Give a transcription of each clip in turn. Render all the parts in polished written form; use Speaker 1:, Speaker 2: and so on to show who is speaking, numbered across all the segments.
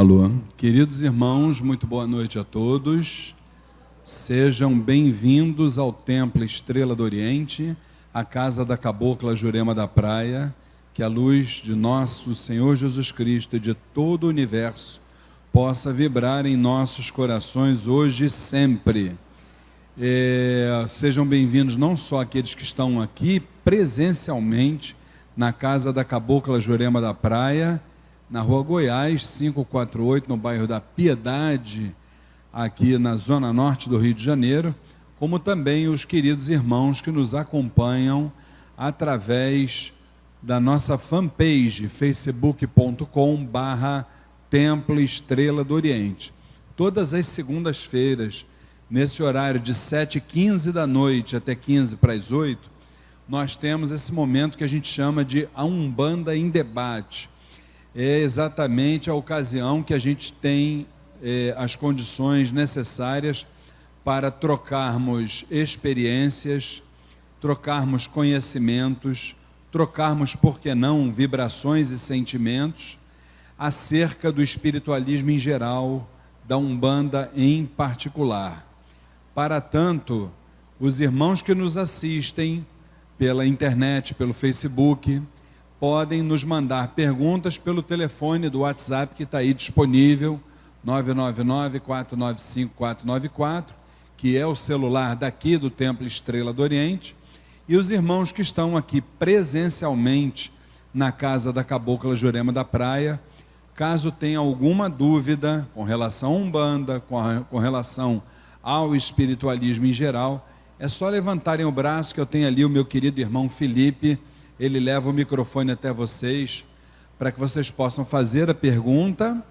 Speaker 1: Alô, queridos irmãos, muito boa noite a todos. Sejam bem-vindos ao Templo Estrela do Oriente, a casa da Cabocla Jurema da Praia. Que a luz de nosso Senhor Jesus Cristo e de todo o universo possa vibrar em nossos corações hoje e sempre. Sejam bem-vindos não só aqueles que estão aqui presencialmente na casa da Cabocla Jurema da Praia, na Rua Goiás, 548, no bairro da Piedade, aqui na zona norte do Rio de Janeiro, como também os queridos irmãos que nos acompanham através da nossa fanpage, facebook.com/Templo Estrela do Oriente. Todas as segundas-feiras, nesse horário de 7h15 da noite até 7h15, nós temos esse momento que a gente chama de A Umbanda em Debate. É exatamente a ocasião que a gente tem as condições necessárias para trocarmos experiências, trocarmos conhecimentos, trocarmos, por que não, vibrações e sentimentos acerca do espiritualismo em geral, da Umbanda em particular. Para tanto, os irmãos que nos assistem pela internet, pelo Facebook, podem nos mandar perguntas pelo telefone do WhatsApp que está aí disponível, 999-495-494, que é o celular daqui do Templo Estrela do Oriente, e os irmãos que estão aqui presencialmente na casa da Cabocla Jurema da Praia, caso tenha alguma dúvida com relação à Umbanda, com relação ao espiritualismo em geral, é só levantarem o braço que eu tenho ali o meu querido irmão Felipe, ele leva o microfone até vocês, para que vocês possam fazer a pergunta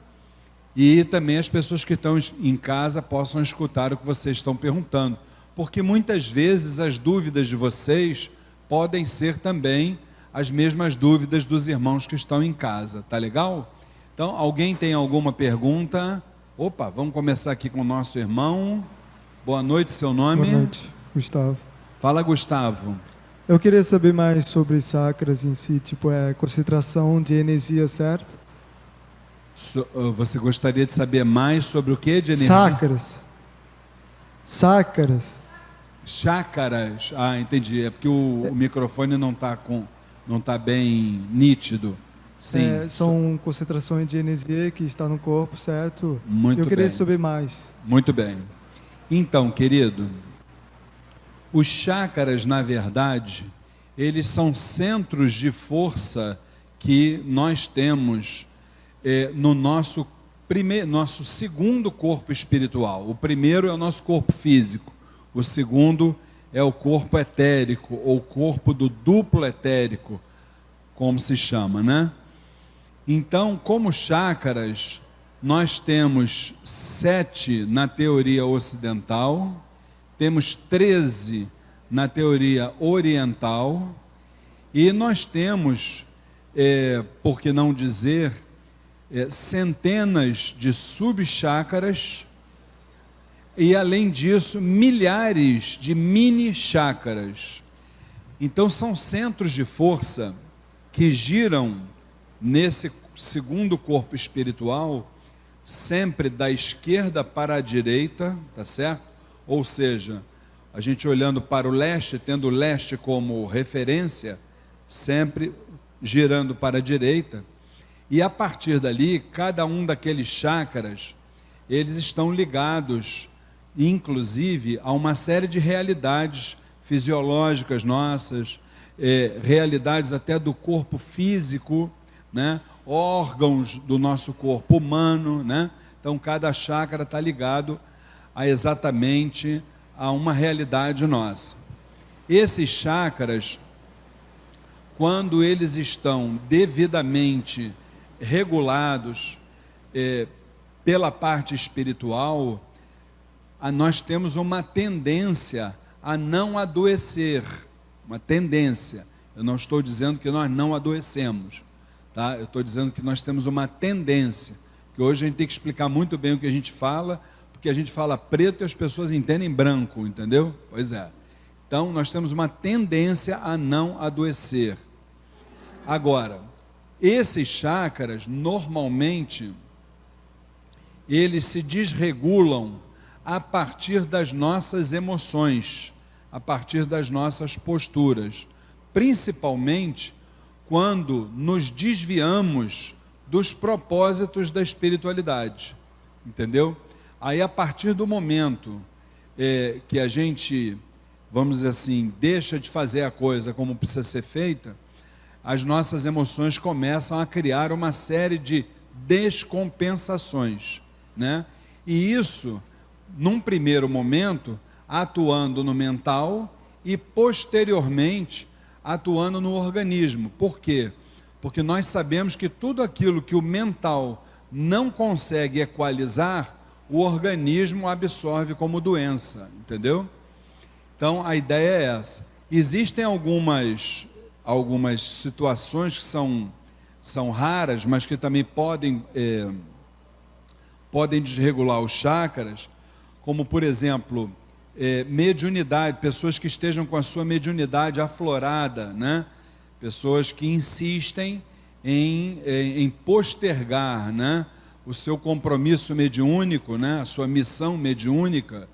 Speaker 1: e também as pessoas que estão em casa possam escutar o que vocês estão perguntando, porque muitas vezes as dúvidas de vocês podem ser também as mesmas dúvidas dos irmãos que estão em casa, tá legal? Então, alguém tem alguma pergunta? Opa, vamos começar aqui com o nosso irmão. Boa noite, seu nome?
Speaker 2: Boa noite, Gustavo.
Speaker 1: Fala, Gustavo.
Speaker 2: Eu queria saber mais sobre chakras em si, tipo, concentração de energia, certo?
Speaker 1: Você gostaria de saber mais sobre o que de energia?
Speaker 2: Chakras.
Speaker 1: Chácaras. Ah, entendi. É porque o microfone não tá bem nítido. Sim.
Speaker 2: São concentrações de energia que está no corpo, certo?
Speaker 1: Muito bem.
Speaker 2: Eu queria saber mais.
Speaker 1: Muito bem. Então, querido, os chácaras, na verdade, eles são centros de força que nós temos no nosso segundo corpo espiritual. O primeiro é o nosso corpo físico, o segundo é o corpo etérico, ou corpo do duplo etérico, como se chama, né? Então, como chácaras, nós temos 7 na teoria ocidental, temos 13 na teoria oriental, e nós temos, por que não dizer, centenas de subchácaras, e além disso, milhares de mini chácaras. Então são centros de força que giram nesse segundo corpo espiritual, sempre da esquerda para a direita, tá certo? Ou seja, a gente olhando para o leste, tendo o leste como referência, sempre girando para a direita, e a partir dali, cada um daqueles chácaras, eles estão ligados, inclusive, a uma série de realidades fisiológicas nossas, realidades até do corpo físico, né? Órgãos do nosso corpo humano, né? Então, cada chácara está ligado exatamente a uma realidade nossa. Esses chácaras, quando eles estão devidamente regulados pela parte espiritual, nós temos uma tendência a não adoecer, uma tendência. Eu não estou dizendo que nós não adoecemos, tá? Eu estou dizendo que nós temos uma tendência, que hoje a gente tem que explicar muito bem o que a gente fala, porque a gente fala preto e as pessoas entendem branco, entendeu? Pois é. Então, nós temos uma tendência a não adoecer. Agora, esses chácaras, normalmente, eles se desregulam a partir das nossas emoções, a partir das nossas posturas, principalmente quando nos desviamos dos propósitos da espiritualidade, entendeu? Aí, a partir do momento que a gente, vamos dizer assim, deixa de fazer a coisa como precisa ser feita, as nossas emoções começam a criar uma série de descompensações, né? E isso, num primeiro momento, atuando no mental e posteriormente atuando no organismo. Por quê? Porque nós sabemos que tudo aquilo que o mental não consegue equalizar, o organismo absorve como doença, entendeu? Então, a ideia é essa. Existem algumas situações que são raras, mas que também podem desregular os chakras, como, por exemplo, mediunidade, pessoas que estejam com a sua mediunidade aflorada, né? Pessoas que insistem em postergar, né, o seu compromisso mediúnico, né, a sua missão mediúnica,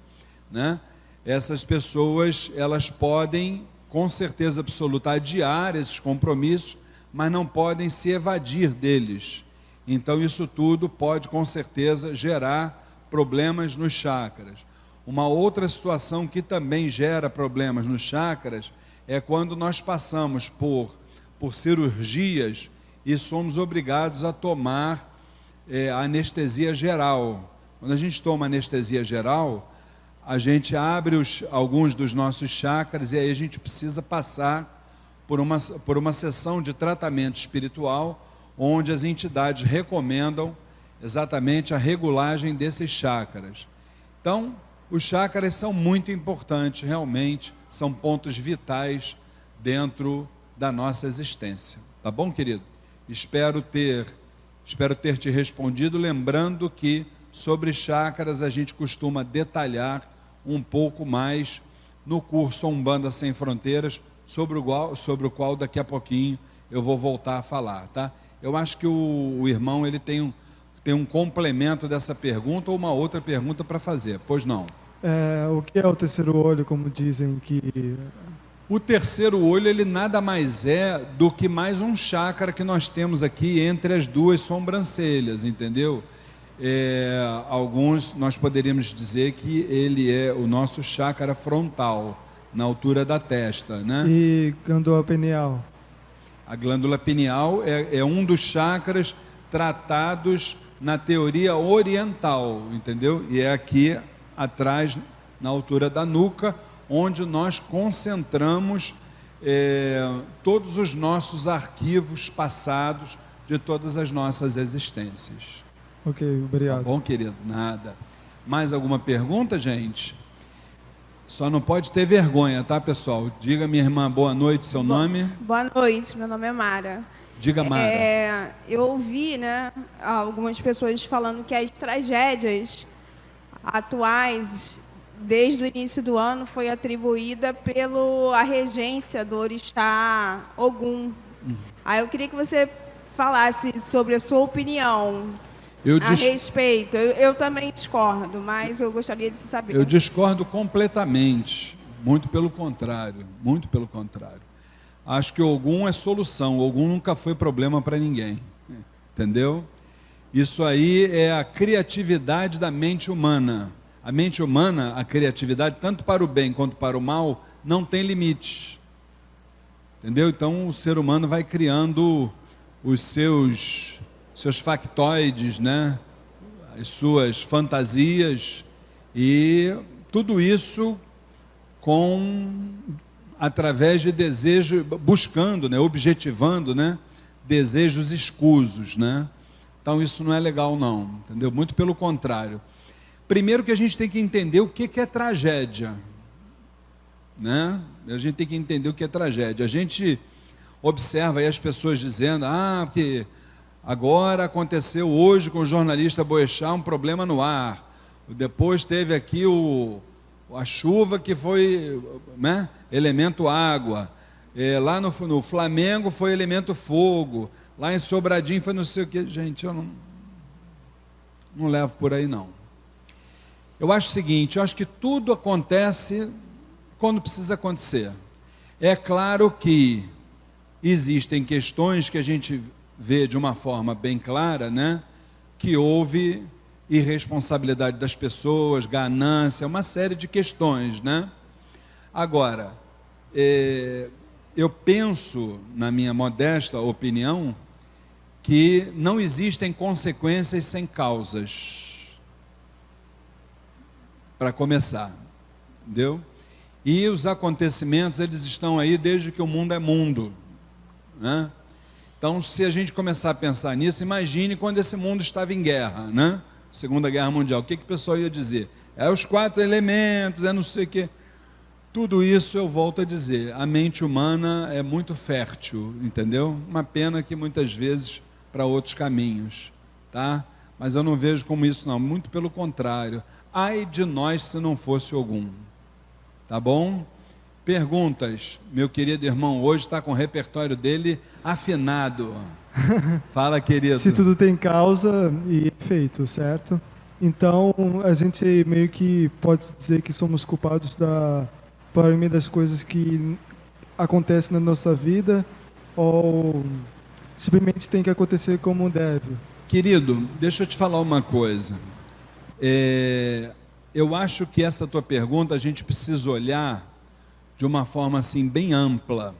Speaker 1: né? Essas pessoas, elas podem, com certeza absoluta, adiar esses compromissos, mas não podem se evadir deles. Então, isso tudo pode, com certeza, gerar problemas nos chakras. Uma outra situação que também gera problemas nos chakras é quando nós passamos por cirurgias e somos obrigados a tomar anestesia geral. Quando a gente toma anestesia geral, a gente abre alguns dos nossos chakras e aí a gente precisa passar por uma sessão de tratamento espiritual, onde as entidades recomendam exatamente a regulagem desses chakras. Então, os chakras são muito importantes, realmente, são pontos vitais dentro da nossa existência. Tá bom, querido? Espero ter te respondido, lembrando que sobre chakras a gente costuma detalhar um pouco mais no curso Umbanda Sem Fronteiras, sobre o qual daqui a pouquinho eu vou voltar a falar, tá? Eu acho que o irmão ele tem um complemento dessa pergunta ou uma outra pergunta para fazer, pois não?
Speaker 2: O que é o terceiro olho, como dizem que...
Speaker 1: O terceiro olho, ele nada mais é do que mais um chakra que nós temos aqui entre as duas sobrancelhas, entendeu? Alguns, nós poderíamos dizer que ele é o nosso chakra frontal, na altura da testa, né?
Speaker 2: E glândula pineal?
Speaker 1: A glândula pineal é um dos chakras tratados na teoria oriental, entendeu? E é aqui atrás, na altura da nuca, onde nós concentramos todos os nossos arquivos passados de todas as nossas existências.
Speaker 2: Ok, obrigado.
Speaker 1: Tá bom, querido? Nada. Mais alguma pergunta, gente? Só não pode ter vergonha, tá, pessoal? Diga, minha irmã, boa noite, seu nome?
Speaker 3: Boa noite, meu nome é Mara.
Speaker 1: Diga, Mara.
Speaker 3: Eu ouvi, né, algumas pessoas falando que as tragédias atuais, desde o início do ano, foi atribuída pela regência do orixá Ogum. Aí eu queria que você falasse sobre a sua opinião a respeito. Eu também discordo, mas eu gostaria de saber.
Speaker 1: Eu discordo completamente, muito pelo contrário, muito pelo contrário. Acho que Ogum é solução, Ogum nunca foi problema para ninguém, entendeu? Isso aí é a criatividade da mente humana. A mente humana, a criatividade, tanto para o bem quanto para o mal, não tem limites, entendeu? Então o ser humano vai criando os seus factoides, né? As suas fantasias, e tudo isso através de desejo, buscando, né? Objetivando, né? Desejos escusos, né? Então isso não é legal não, entendeu? Muito pelo contrário. Primeiro que a gente tem que entender o que é tragédia, né? A gente tem que entender o que é tragédia. A gente observa aí as pessoas dizendo, porque agora aconteceu hoje com o jornalista Boechat um problema no ar. Depois teve aqui a chuva que foi, né, elemento água. Lá no Flamengo foi elemento fogo. Lá em Sobradinho foi não sei o que. Gente, eu Não levo por aí, não. Eu acho o seguinte, eu acho que tudo acontece quando precisa acontecer. É claro que existem questões que a gente vê de uma forma bem clara, né? Que houve irresponsabilidade das pessoas, ganância, uma série de questões, né? Agora, eu penso, na minha modesta opinião, que não existem consequências sem causas. Para começar, entendeu? E os acontecimentos, eles estão aí desde que o mundo é mundo, né? Então, se a gente começar a pensar nisso, imagine quando esse mundo estava em guerra, né? Segunda Guerra Mundial, o que o pessoal ia dizer? É os 4 elementos, é não sei o quê. Tudo isso, eu volto a dizer, a mente humana é muito fértil, entendeu? Uma pena que muitas vezes para outros caminhos, tá? Mas eu não vejo como isso não, muito pelo contrário. Ai de nós se não fosse algum, tá bom? Perguntas, meu querido irmão, hoje está com o repertório dele afinado. Fala, querido.
Speaker 2: Se tudo tem causa e efeito, certo? Então, a gente meio que pode dizer que somos culpados da maioria das coisas que acontecem na nossa vida, ou simplesmente tem que acontecer como deve?
Speaker 1: Querido, deixa eu te falar uma coisa. Eu acho que essa tua pergunta a gente precisa olhar de uma forma assim bem ampla.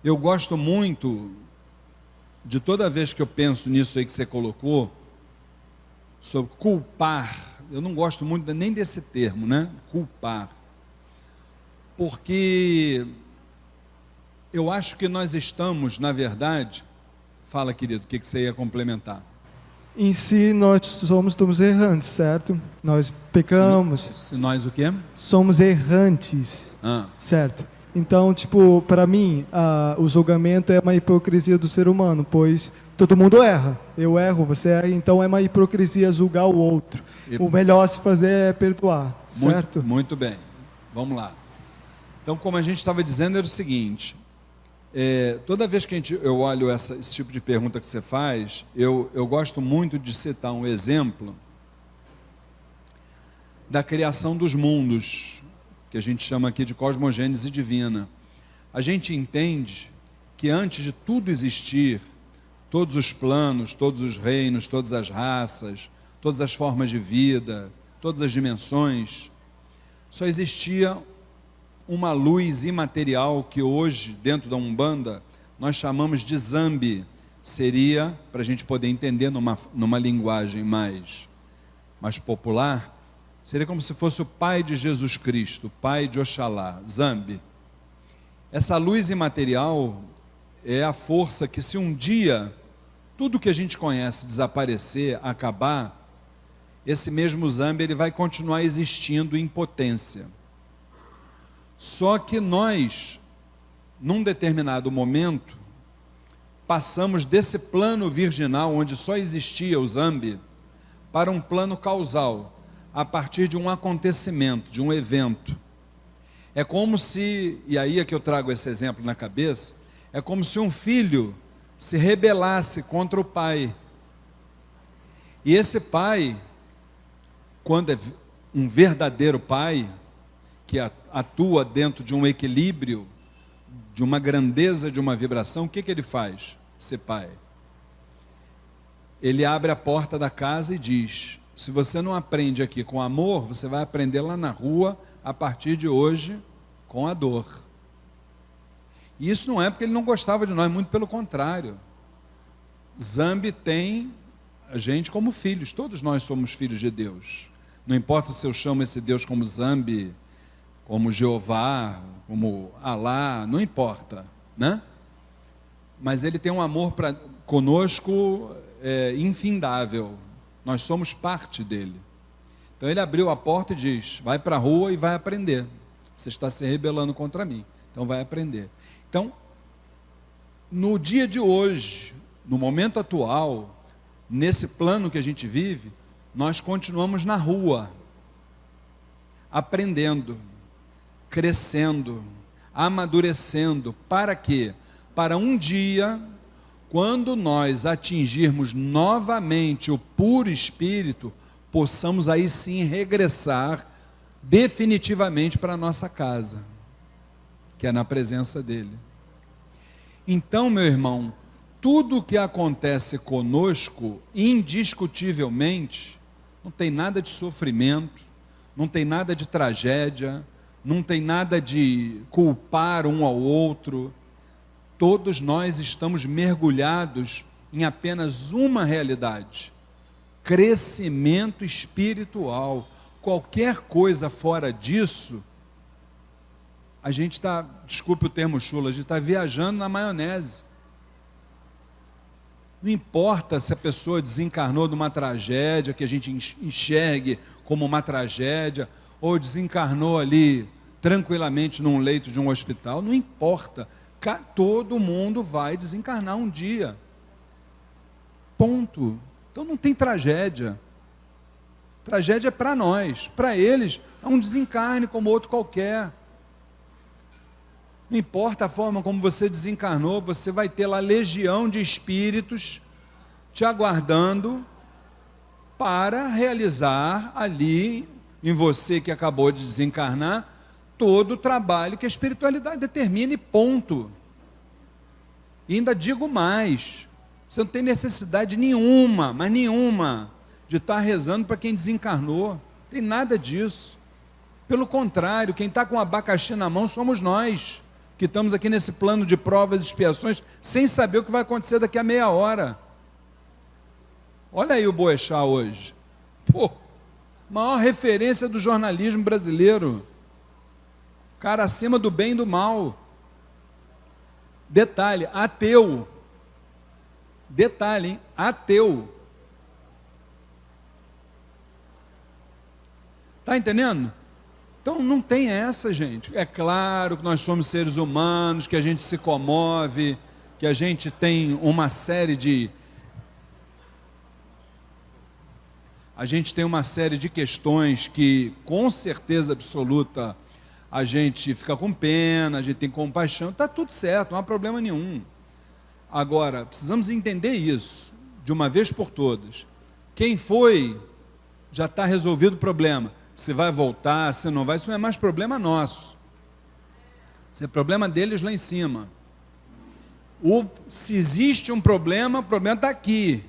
Speaker 1: Eu gosto muito de toda vez que eu penso nisso aí que você colocou, sobre culpar. Eu não gosto muito nem desse termo, né? Culpar. Porque eu acho que nós estamos, na verdade... Fala, querido, o que você ia complementar?
Speaker 2: Em si, nós somos errantes, certo? Nós pecamos.
Speaker 1: Se nós o quê?
Speaker 2: Somos errantes, certo? Então, tipo, para mim, o julgamento é uma hipocrisia do ser humano, pois todo mundo erra. Eu erro, você erra, então é uma hipocrisia julgar o outro. O melhor a se fazer é perdoar, certo?
Speaker 1: Muito bem, vamos lá. Então, como a gente estava dizendo, era o seguinte... toda vez que eu olho esse tipo de pergunta que você faz, eu gosto muito de citar um exemplo da criação dos mundos, que a gente chama aqui de cosmogênese divina. A gente entende que antes de tudo existir, todos os planos, todos os reinos, todas as raças, todas as formas de vida, todas as dimensões, só existia uma luz imaterial que hoje, dentro da Umbanda, nós chamamos de Zambi. Seria, para a gente poder entender numa linguagem mais popular, seria como se fosse o pai de Jesus Cristo, o pai de Oxalá, Zambi. Essa luz imaterial é a força que, se um dia tudo que a gente conhece desaparecer, acabar, esse mesmo Zambi ele vai continuar existindo em potência. Só que nós, num determinado momento, passamos desse plano virginal, onde só existia o Zambi, para um plano causal, a partir de um acontecimento, de um evento. É como se, e aí é que eu trago esse exemplo na cabeça, é como se um filho se rebelasse contra o pai. E esse pai, quando é um verdadeiro pai, que atua dentro de um equilíbrio, de uma grandeza, de uma vibração, o que ele faz, esse pai? Ele abre a porta da casa e diz: se você não aprende aqui com amor, você vai aprender lá na rua, a partir de hoje, com a dor. E isso não é porque ele não gostava de nós, muito pelo contrário. Zambi tem a gente como filhos, todos nós somos filhos de Deus. Não importa se eu chamo esse Deus como Zambi, como Jeová, como Alá, não importa, né? Mas ele tem um amor conosco infindável, nós somos parte dele. Então ele abriu a porta e diz: vai para a rua e vai aprender, você está se rebelando contra mim, então vai aprender. Então, no dia de hoje, no momento atual, nesse plano que a gente vive, nós continuamos na rua, aprendendo, crescendo, amadurecendo. Para quê? Para um dia, quando nós atingirmos novamente o puro espírito, possamos aí sim regressar definitivamente para a nossa casa, que é na presença dele. Então, meu irmão, tudo o que acontece conosco, indiscutivelmente, não tem nada de sofrimento, não tem nada de tragédia, não tem nada de culpar um ao outro. Todos nós estamos mergulhados em apenas uma realidade: crescimento espiritual. Qualquer coisa fora disso, a gente está, desculpe o termo chulo, a gente está viajando na maionese. Não importa se a pessoa desencarnou de uma tragédia, que a gente enxergue como uma tragédia, ou desencarnou ali tranquilamente num leito de um hospital, não importa. Todo mundo vai desencarnar um dia. Ponto. Então não tem tragédia. Tragédia é para nós. Para eles, é um desencarne como outro qualquer. Não importa a forma como você desencarnou, você vai ter lá legião de espíritos te aguardando para realizar ali, em você que acabou de desencarnar, todo o trabalho que a espiritualidade determina e ponto. E ainda digo mais, você não tem necessidade nenhuma, mas nenhuma, de estar rezando para quem desencarnou. Não tem nada disso. Pelo contrário, quem está com o abacaxi na mão somos nós, que estamos aqui nesse plano de provas e expiações, sem saber o que vai acontecer daqui a meia hora. Olha aí o Boechat hoje. Pô, maior referência do jornalismo brasileiro. Cara acima do bem e do mal. Detalhe, ateu. Detalhe, hein? Ateu. Está entendendo? Então não tem essa, gente. É claro que nós somos seres humanos, que a gente se comove, que a gente tem uma série de... A gente tem uma série de questões que, com certeza absoluta, a gente fica com pena, a gente tem compaixão, está tudo certo, não há problema nenhum. Agora, precisamos entender isso, de uma vez por todas. Quem foi, já está resolvido o problema. Se vai voltar, se não vai, isso não é mais problema nosso. Isso é problema deles lá em cima. Se existe um problema, o problema está aqui.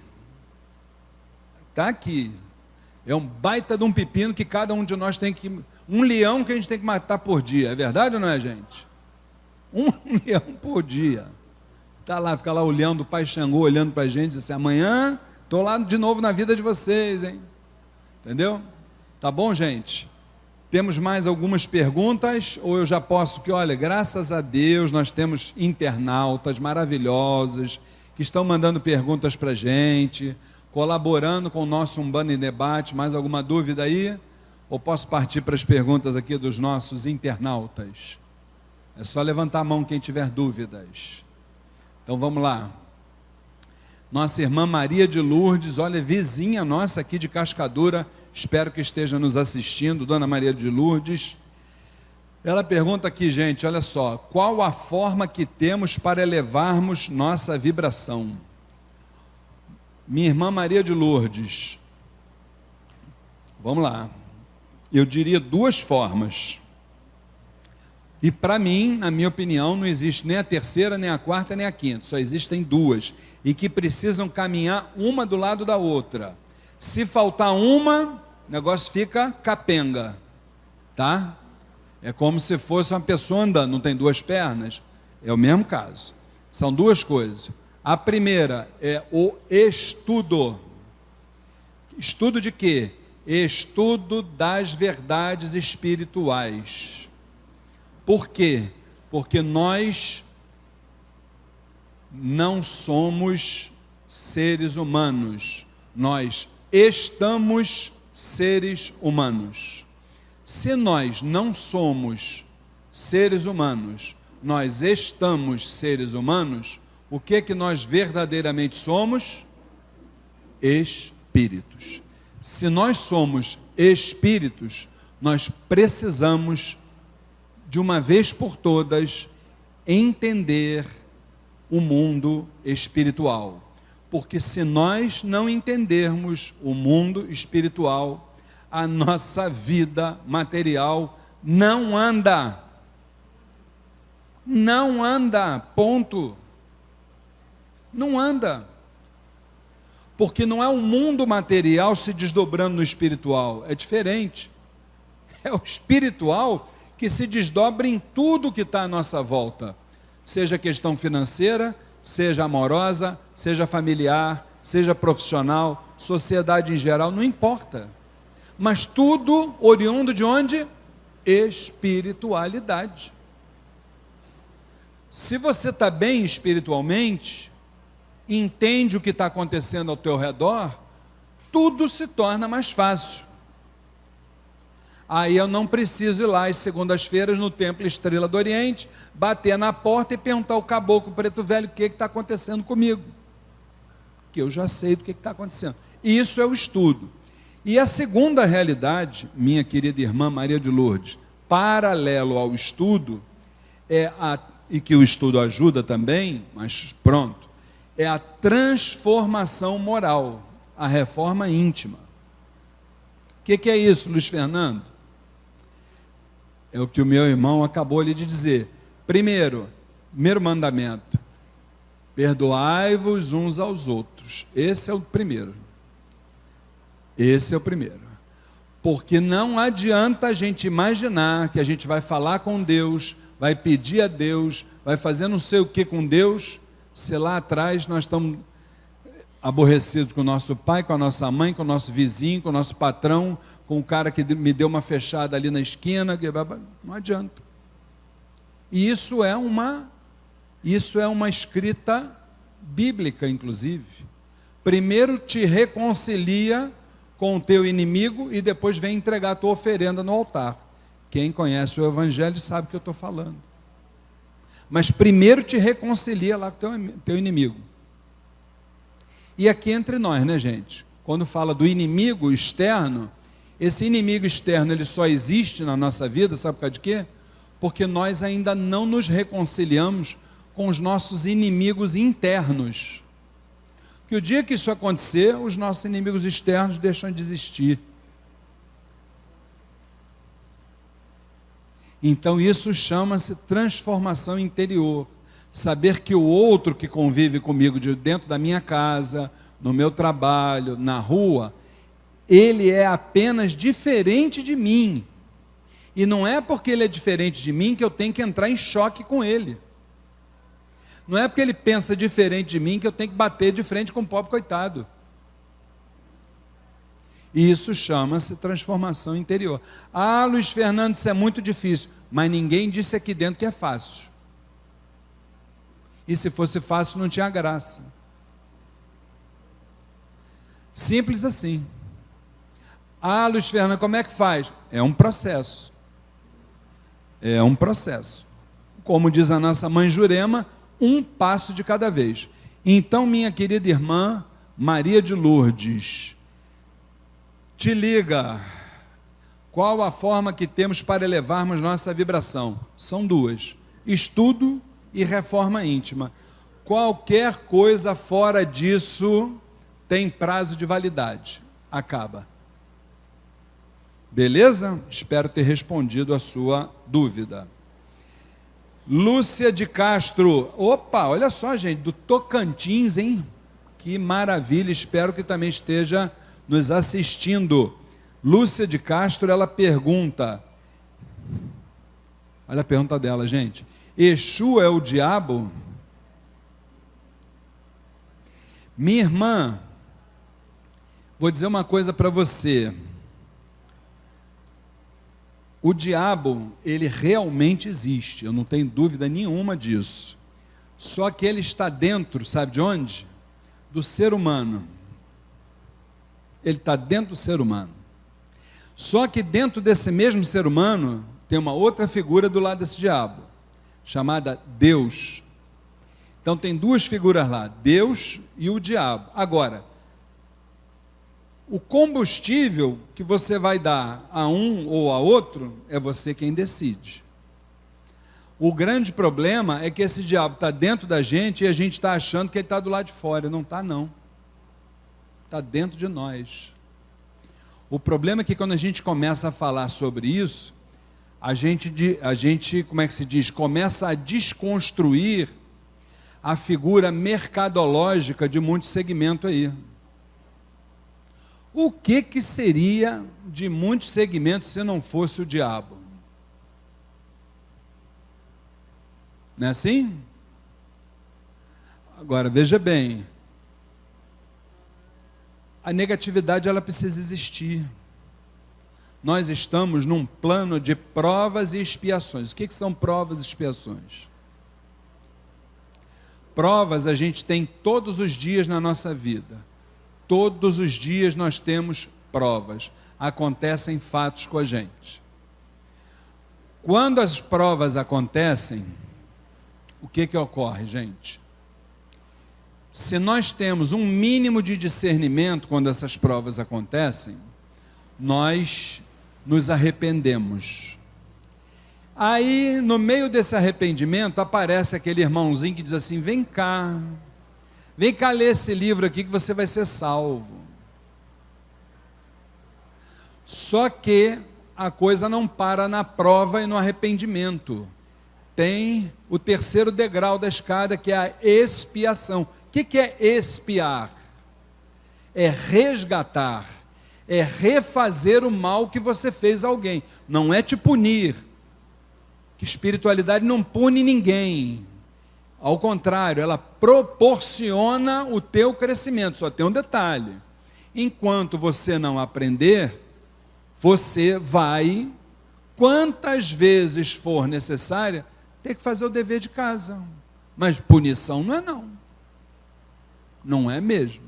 Speaker 1: Está aqui. É um baita de um pepino que cada um de nós tem que... Um leão que a gente tem que matar por dia. É verdade ou não é, gente? Um leão por dia. Fica lá o leão do Pai Xangô olhando para a gente e diz assim: amanhã estou lá de novo na vida de vocês, hein? Entendeu? Tá bom, gente? Temos mais algumas perguntas? Ou eu já posso que, olha, graças a Deus, nós temos internautas maravilhosos que estão mandando perguntas para a gente, colaborando com o nosso Umbanda em Debate. Mais alguma dúvida aí? Ou posso partir para as perguntas aqui dos nossos internautas? É só levantar a mão quem tiver dúvidas. Então vamos lá. Nossa irmã Maria de Lourdes, olha, vizinha nossa aqui de Cascadura, espero que esteja nos assistindo, Dona Maria de Lourdes. Ela pergunta aqui, gente, olha só: qual a forma que temos para elevarmos nossa vibração? Minha irmã Maria de Lourdes, vamos lá. Eu diria duas formas. E para mim, na minha opinião, não existe nem a terceira, nem a quarta, nem a quinta. Só existem duas. E que precisam caminhar uma do lado da outra. Se faltar uma, o negócio fica capenga. Tá? É como se fosse uma pessoa andando, não tem duas pernas. É o mesmo caso. São duas coisas. A primeira é o estudo. Estudo de quê? Estudo das verdades espirituais. Por quê? Porque nós não somos seres humanos, nós estamos seres humanos. Se nós não somos seres humanos, nós estamos seres humanos, o que é que nós verdadeiramente somos? Espíritos. Se nós somos espíritos, nós precisamos, de uma vez por todas, entender o mundo espiritual. Porque se nós não entendermos o mundo espiritual, a nossa vida material não anda. Não anda, ponto. Não anda. Porque não é o mundo material se desdobrando no espiritual, é diferente. É o espiritual que se desdobra em tudo que está à nossa volta. Seja questão financeira, seja amorosa, seja familiar, seja profissional, sociedade em geral, não importa. Mas tudo oriundo de onde? Espiritualidade. Se você está bem espiritualmente, entende o que está acontecendo ao teu redor, tudo se torna mais fácil. Aí eu não preciso ir lá às segundas-feiras no Templo Estrela do Oriente, bater na porta e perguntar ao caboclo preto velho o que está acontecendo comigo. Que eu já sei do que está acontecendo. Isso é o estudo. E a segunda realidade, minha querida irmã Maria de Lourdes, paralelo ao estudo, e que o estudo ajuda também, mas pronto, é a transformação moral, a reforma íntima. O que é isso, Luiz Fernando? É o que o meu irmão acabou ali de dizer. Primeiro mandamento, perdoai-vos uns aos outros. Esse é o primeiro. Esse é o primeiro. Porque não adianta a gente imaginar que a gente vai falar com Deus, vai pedir a Deus, vai fazer não sei o que com Deus, se lá atrás nós estamos aborrecidos com o nosso pai, com a nossa mãe, com o nosso vizinho, com o nosso patrão, com o cara que me deu uma fechada ali na esquina, não adianta. E isso é uma escrita bíblica, inclusive. Primeiro te reconcilia com o teu inimigo e depois vem entregar a tua oferenda no altar. Quem conhece o Evangelho sabe o que eu estou falando. Mas primeiro te reconcilia lá com o teu inimigo. E aqui entre nós, né, gente? Quando fala do inimigo externo, esse inimigo externo ele só existe na nossa vida, sabe por causa de quê? Porque nós ainda não nos reconciliamos com os nossos inimigos internos. Que o dia que isso acontecer, os nossos inimigos externos deixam de existir. Então isso chama-se transformação interior. Saber que o outro que convive comigo dentro da minha casa, no meu trabalho, na rua, ele é apenas diferente de mim. E não é porque ele é diferente de mim que eu tenho que entrar em choque com ele. Não é porque ele pensa diferente de mim que eu tenho que bater de frente com o pobre coitado. Isso chama-se transformação interior. Ah, Luiz Fernando, isso é muito difícil. Mas ninguém disse aqui dentro que é fácil. E se fosse fácil, não tinha graça. Simples assim. Ah, Luiz Fernando, como é que faz? É um processo. É um processo. Como diz a nossa mãe Jurema, um passo de cada vez. Então, minha querida irmã Maria de Lourdes, te liga. Qual a forma que temos para elevarmos nossa vibração? São duas: estudo e reforma íntima. Qualquer coisa fora disso tem prazo de validade. Acaba. Beleza? Espero ter respondido a sua dúvida. Lúcia de Castro. Opa, olha só, gente, do Tocantins, hein? Que maravilha, espero que também esteja nos assistindo. Lúcia de Castro, ela pergunta, olha a pergunta dela, gente: Exu é o diabo? Minha irmã, vou dizer uma coisa para você. O diabo, ele realmente existe, eu não tenho dúvida nenhuma disso. Só que ele está dentro, sabe de onde? Do ser humano. Ele está dentro do ser humano. Só que dentro desse mesmo ser humano, tem uma outra figura do lado desse diabo, chamada Deus. Então tem duas figuras lá, Deus e o diabo. Agora, o combustível que você vai dar a um ou a outro, é você quem decide. O grande problema é que esse diabo está dentro da gente e a gente está achando que ele está do lado de fora. Não está, não. Está dentro de nós. O problema é que quando a gente começa a falar sobre isso, a gente, como é que se diz, começa a desconstruir a figura mercadológica de muitos segmentos aí. O que seria de muitos segmentos se não fosse o diabo? Não é assim? Agora, veja bem, a negatividade ela precisa existir. Nós estamos num plano de provas e expiações. O que são provas e expiações? Provas a gente tem todos os dias na nossa vida. Todos os dias nós temos provas. Acontecem fatos com a gente. Quando as provas acontecem, o que ocorre, gente? Se nós temos um mínimo de discernimento quando essas provas acontecem, nós nos arrependemos. Aí, no meio desse arrependimento, aparece aquele irmãozinho que diz assim: vem cá ler esse livro aqui que você vai ser salvo. Só que a coisa não para na prova e no arrependimento. Tem o terceiro degrau da escada, que é a expiação. O que é expiar? É resgatar, é refazer o mal que você fez a alguém. Não é te punir, que espiritualidade não pune ninguém. Ao contrário, ela proporciona o teu crescimento. Só tem um detalhe: enquanto você não aprender, você vai, quantas vezes for necessária, ter que fazer o dever de casa. Mas punição não é não. Não é mesmo.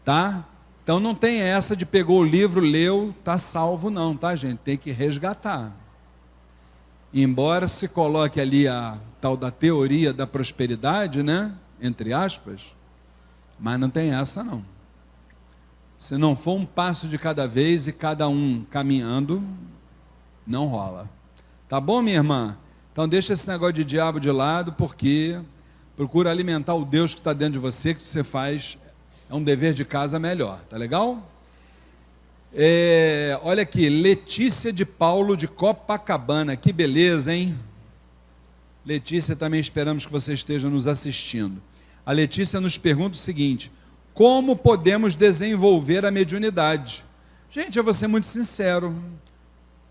Speaker 1: Tá? Então não tem essa de pegou o livro, leu, tá salvo não, tá, gente? Tem que resgatar. Embora se coloque ali a tal da teoria da prosperidade, né? Entre aspas, mas não tem essa não. Se não for um passo de cada vez e cada um caminhando, não rola. Tá bom, minha irmã? Então deixa esse negócio de diabo de lado, porque procura alimentar o Deus que está dentro de você, que você faz, é um dever de casa melhor, tá legal? Olha aqui, Letícia de Paulo de Copacabana, que beleza, hein? Letícia, também esperamos que você esteja nos assistindo. A Letícia nos pergunta o seguinte: como podemos desenvolver a mediunidade? Gente, eu vou ser muito sincero,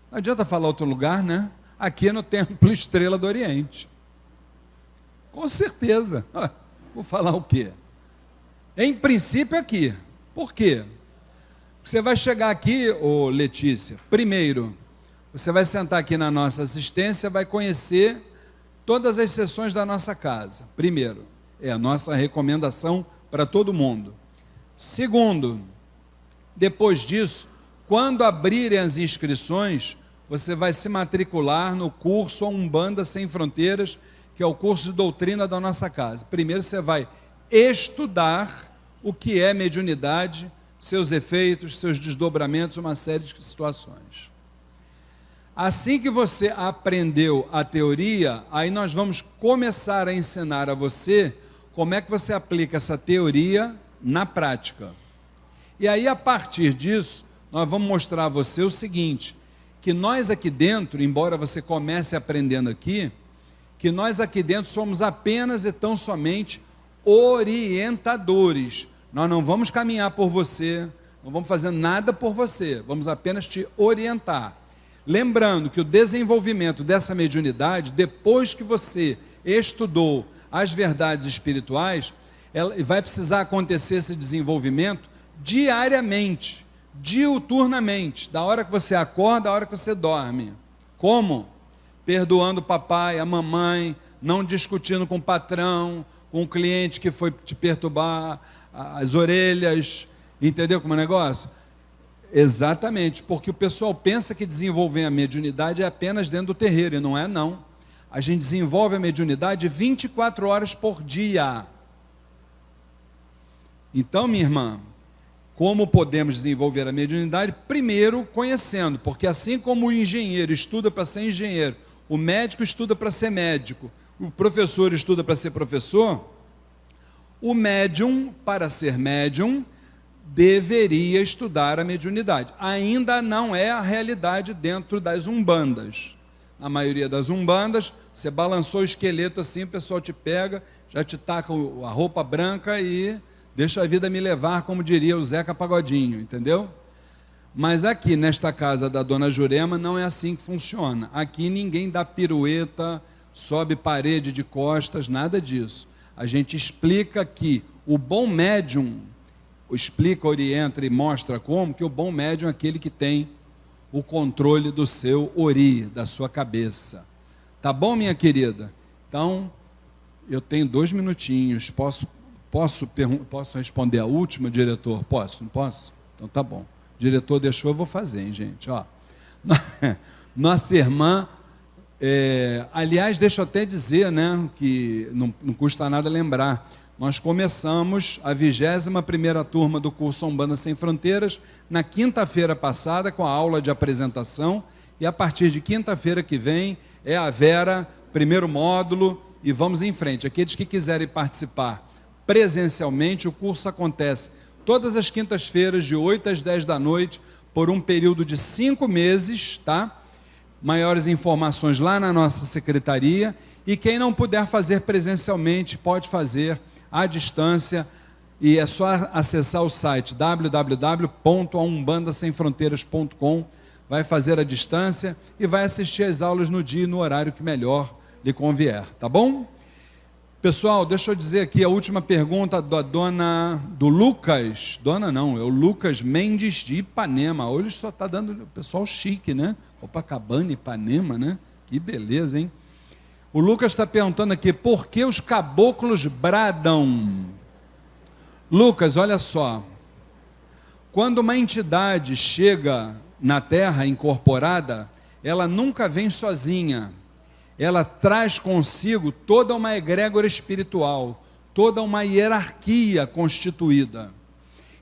Speaker 1: não adianta falar outro lugar, né? Aqui no Templo Estrela do Oriente. Com certeza. Vou falar o quê? Em princípio aqui. Por quê? Você vai chegar aqui, ô Letícia, primeiro, você vai sentar aqui na nossa assistência, vai conhecer todas as sessões da nossa casa. Primeiro, é a nossa recomendação para todo mundo. Segundo, depois disso, quando abrirem as inscrições, você vai se matricular no curso A Umbanda Sem Fronteiras, que é o curso de doutrina da nossa casa. Primeiro você vai estudar o que é mediunidade, seus efeitos, seus desdobramentos, uma série de situações. Assim que você aprendeu a teoria, aí nós vamos começar a ensinar a você como é que você aplica essa teoria na prática. E aí, a partir disso, nós vamos mostrar a você o seguinte, que nós aqui dentro, embora você comece aprendendo aqui, que nós aqui dentro somos apenas e tão somente orientadores. Nós não vamos caminhar por você, não vamos fazer nada por você, vamos apenas te orientar. Lembrando que o desenvolvimento dessa mediunidade, depois que você estudou as verdades espirituais, vai precisar acontecer esse desenvolvimento diariamente, diuturnamente, da hora que você acorda, da hora que você dorme. Como? Perdoando o papai, a mamãe, não discutindo com o patrão, com o cliente que foi te perturbar as orelhas, entendeu como é o negócio? Exatamente, porque o pessoal pensa que desenvolver a mediunidade é apenas dentro do terreiro, e não é não. A gente desenvolve a mediunidade 24 horas por dia. Então, minha irmã, como podemos desenvolver a mediunidade? Primeiro, conhecendo, porque assim como o engenheiro estuda para ser engenheiro, o médico estuda para ser médico, o professor estuda para ser professor, o médium, para ser médium, deveria estudar a mediunidade. Ainda não é a realidade dentro das umbandas. Na maioria das umbandas, você balançou o esqueleto assim, o pessoal te pega, já te taca a roupa branca e deixa a vida me levar, como diria o Zeca Pagodinho, entendeu? Mas aqui, nesta casa da dona Jurema, não é assim que funciona. Aqui ninguém dá pirueta, sobe parede de costas, nada disso. A gente explica que o bom médium, explica, orienta e mostra como, que o bom médium é aquele que tem o controle do seu ori, da sua cabeça. Tá bom, minha querida? Então, eu tenho 2 minutinhos, posso responder a última, diretor? Posso, não posso? Então tá bom. O diretor deixou, eu vou fazer, hein, gente? Ó, nossa irmã, aliás, deixa eu até dizer, né, que não custa nada lembrar, nós começamos a 21ª turma do curso Umbanda Sem Fronteiras na quinta-feira passada com a aula de apresentação, e a partir de quinta-feira que vem é a Vera, primeiro módulo, e vamos em frente. Aqueles que quiserem participar presencialmente, o curso acontece todas as quintas-feiras de 8 às 10 da noite por um período de 5 meses, tá? Maiores informações lá na nossa secretaria, e quem não puder fazer presencialmente pode fazer à distância, e é só acessar o site www.aumbandasemfronteiras.com, vai fazer à distância e vai assistir às aulas no dia e no horário que melhor lhe convier, tá bom? Pessoal, deixa eu dizer aqui a última pergunta do Lucas, é o Lucas Mendes de Ipanema. Hoje só está dando o pessoal chique, né? Copacabana, Ipanema, né? Que beleza, hein? O Lucas está perguntando aqui, por que os caboclos bradam? Lucas, olha só, quando uma entidade chega na Terra incorporada, ela nunca vem sozinha, ela traz consigo toda uma egrégora espiritual, toda uma hierarquia constituída.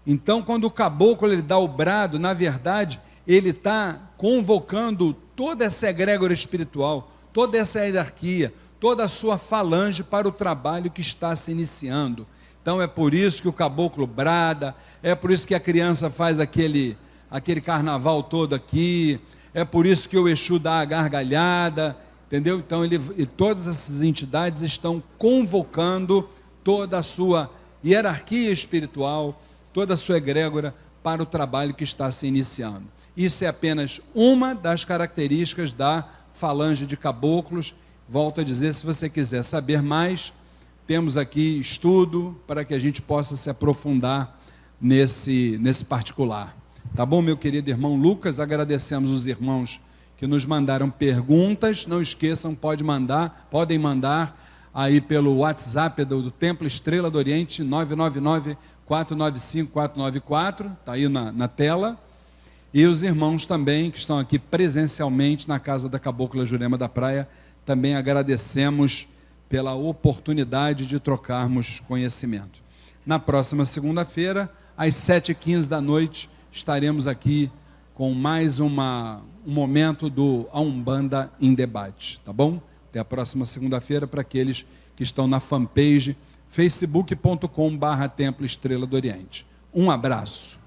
Speaker 1: Então, quando o caboclo ele dá o brado, na verdade, ele está convocando toda essa egrégora espiritual, toda essa hierarquia, toda a sua falange para o trabalho que está se iniciando. Então é por isso que o caboclo brada, é por isso que a criança faz aquele carnaval todo aqui, é por isso que o Exu dá a gargalhada, entendeu? Então todas essas entidades estão convocando toda a sua hierarquia espiritual, toda a sua egrégora para o trabalho que está se iniciando. Isso é apenas uma das características da falange de caboclos. Volto a dizer, se você quiser saber mais, temos aqui estudo para que a gente possa se aprofundar nesse particular. Tá bom, meu querido irmão Lucas? Agradecemos os irmãos que nos mandaram perguntas. Não esqueçam, podem mandar aí pelo WhatsApp do Templo Estrela do Oriente, 999-495-494, está aí na tela. E os irmãos também que estão aqui presencialmente na casa da Cabocla Jurema da Praia, também agradecemos pela oportunidade de trocarmos conhecimento. Na próxima segunda-feira, às 7h15 da noite, estaremos aqui com mais um momento do A Umbanda em Debate, tá bom? Até a próxima segunda-feira para aqueles que estão na fanpage facebook.com/Templo Estrela do Oriente. Um abraço.